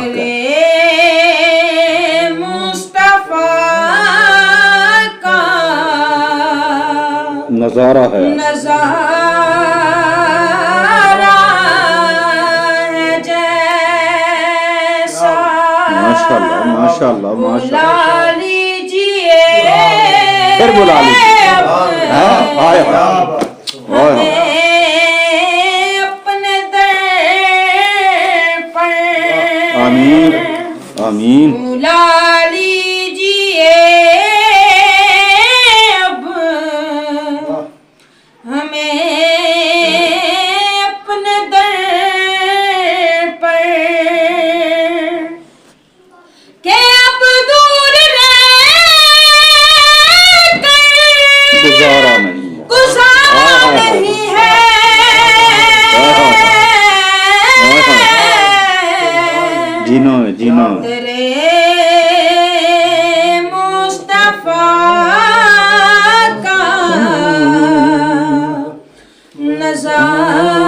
हक है। मुस्तफा का नजारा है, नजारा है जैसा माशाल्लाह माशाल्लाह बुला माशाल्लाह। लीजिए फिर बुला लीजिए। हाँ, हाय हाय हाय हाय। अपने दर पर आमीन आमीन। बुला लीजिए अब हमें अपने दर पर के अब दूर रहकर गुजारा नहीं है, गुजारा नहीं है जीना है जीना। तेरे मुस्तफा का नजारा